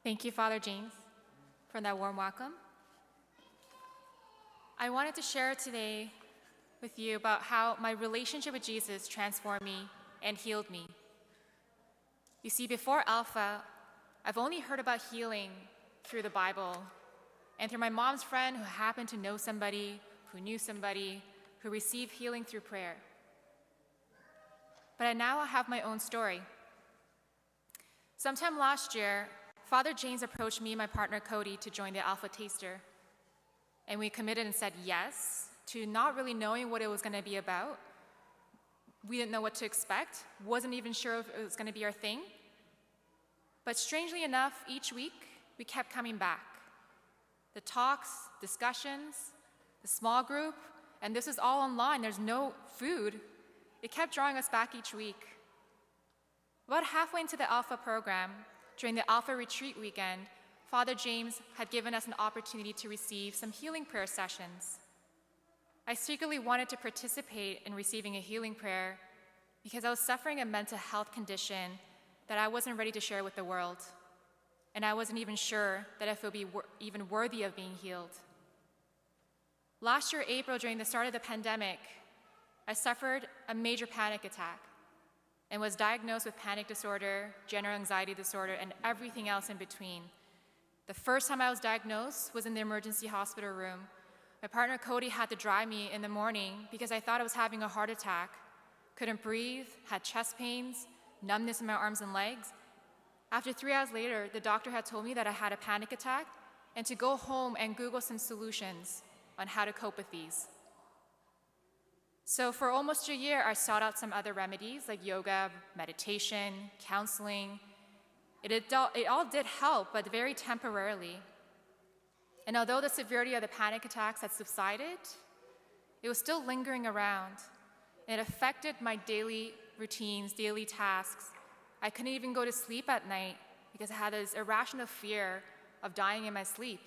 Thank you, Father James, for that warm welcome. I wanted to share today with you about how my relationship with Jesus transformed me and healed me. You see, before Alpha, I've only heard about healing through the Bible and through my mom's friend who happened to know somebody, who knew somebody, who received healing through prayer. But now I have my own story. Sometime last year, Father James approached me and my partner Cody to join the Alpha Taster. And we committed and said yes to not really knowing what it was going to be about. We didn't know what to expect, wasn't even sure if it was going to be our thing. But strangely enough, each week, we kept coming back. The talks, discussions, the small group, and this is all online, there's no food. It kept drawing us back each week. About halfway into the Alpha program, during the Alpha retreat weekend, Father James had given us an opportunity to receive some healing prayer sessions. I secretly wanted to participate in receiving a healing prayer because I was suffering a mental health condition that I wasn't ready to share with the world, and I wasn't even sure that I would be even worthy of being healed. Last year, April, during the start of the pandemic, I suffered a major panic attack and was diagnosed with panic disorder, general anxiety disorder, and everything else in between. The first time I was diagnosed was in the emergency hospital room. My partner Cody had to drive me in the morning because I thought I was having a heart attack. Couldn't breathe, had chest pains, numbness in my arms and legs. After 3 hours later, the doctor had told me that I had a panic attack and to go home and Google some solutions on how to cope with these. So for almost a year, I sought out some other remedies like yoga, meditation, counseling. It all did help, but very temporarily. And although the severity of the panic attacks had subsided, it was still lingering around. It affected my daily routines, daily tasks. I couldn't even go to sleep at night because I had this irrational fear of dying in my sleep.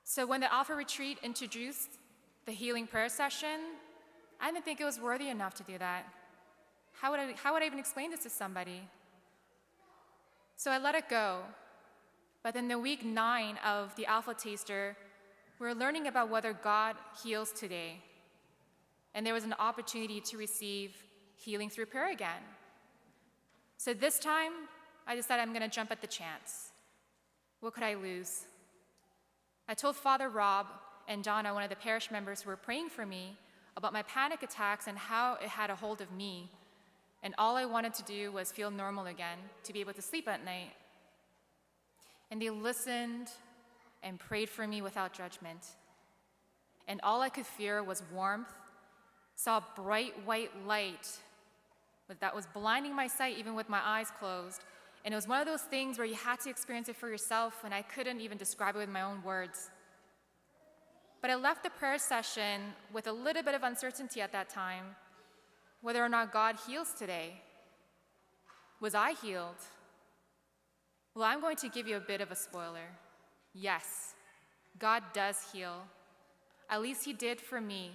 So when the Alpha Retreat introduced the healing prayer session, I didn't think it was worthy enough to do that. How would I even explain this to somebody? So I let it go. But then the week 9 of the Alpha Taster, we're learning about whether God heals today. And there was an opportunity to receive healing through prayer again. So this time, I decided I'm going to jump at the chance. What could I lose? I told Father Rob and Donna, one of the parish members who were praying for me, about my panic attacks and how it had a hold of me. And all I wanted to do was feel normal again, to be able to sleep at night. And they listened and prayed for me without judgment. And all I could fear was warmth, saw bright white light that was blinding my sight even with my eyes closed. And it was one of those things where you had to experience it for yourself, and I couldn't even describe it with my own words. But I left the prayer session with a little bit of uncertainty at that time, whether or not God heals today. Was I healed? Well, I'm going to give you a bit of a spoiler. Yes, God does heal. At least He did for me.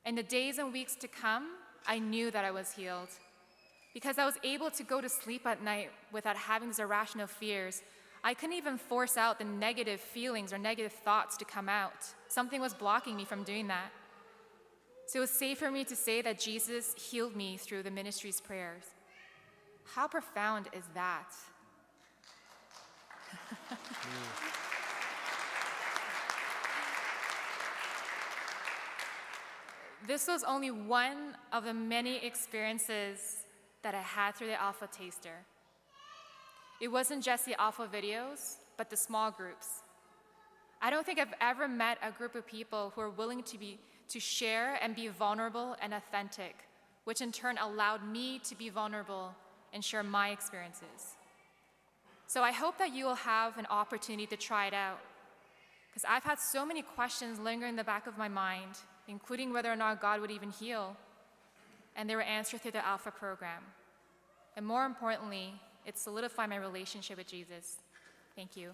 In the days and weeks to come, I knew that I was healed because I was able to go to sleep at night without having these irrational fears. I couldn't even force out the negative feelings or negative thoughts to come out. Something was blocking me from doing that. So it was safe for me to say that Jesus healed me through the ministry's prayers. How profound is that? This was only one of the many experiences that I had through the Alpha Taster. It wasn't just the Alpha videos, but the small groups. I don't think I've ever met a group of people who are willing to share and be vulnerable and authentic, which in turn allowed me to be vulnerable and share my experiences. So I hope that you will have an opportunity to try it out, because I've had so many questions linger in the back of my mind, including whether or not God would even heal, and they were answered through the Alpha program. And more importantly, it solidified my relationship with Jesus. Thank you.